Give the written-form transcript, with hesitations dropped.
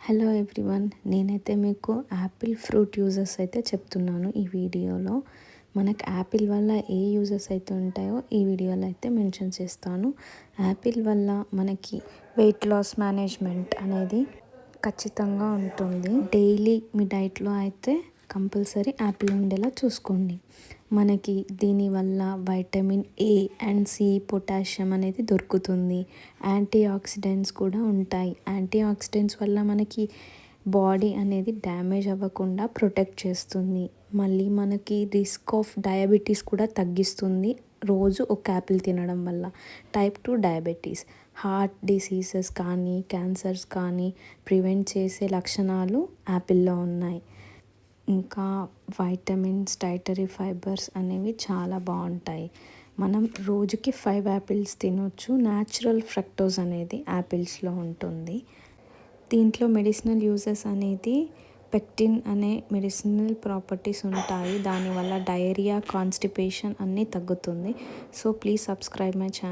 Hello everyone, నేనైతే మీకు Apple fruit uses అయితే చెప్తున్నాను ఈ వీడియోలో. మనకు యాపిల్ వల్ల ఏ యూజెస్ అయితే ఉంటాయో ఈ వీడియోలో అయితే మెన్షన్ చేస్తాను. యాపిల్ వల్ల మనకి వెయిట్ లాస్ మేనేజ్మెంట్ అనేది ఖచ్చితంగా ఉంటుంది. డైలీ మీ డైట్లో అయితే కంపల్సరీ యాపిల్ ఉండేలా చూసుకోండి. మనకి దీనివల్ల vitamin A and C, potassium అనేది దొరుకుతుంది. యాంటీ ఆక్సిడెంట్స్ కూడా ఉంటాయి. యాంటీ ఆక్సిడెంట్స్ వల్ల మనకి బాడీ అనేది డ్యామేజ్ అవ్వకుండా ప్రొటెక్ట్ చేస్తుంది. మళ్ళీ మనకి రిస్క్ ఆఫ్ డయాబెటీస్ కూడా తగ్గిస్తుంది రోజు ఒక యాపిల్ తినడం వల్ల. టైప్ 2 డయాబెటీస్, హార్ట్ డిసీజెస్ కానీ క్యాన్సర్స్ కానీ ప్రివెంట్ చేసే లక్షణాలు యాపిల్లో ఉన్నాయి. ఇంకా వైటమిన్స్, డైటరీ ఫైబర్స్ అనేవి చాలా బాగుంటాయి. మనం రోజుకి 5 యాపిల్స్ తినొచ్చు. న్యాచురల్ ఫ్రక్టోజ్ అనేది యాపిల్స్లో ఉంటుంది. దీంట్లో మెడిసినల్ యూజెస్ అనేది పెక్టిన్ అనే మెడిసినల్ ప్రాపర్టీస్ ఉంటాయి. దానివల్ల డయేరియా, కాన్స్టిపేషన్ అన్నీ తగ్గుతుంది. So please subscribe my channel.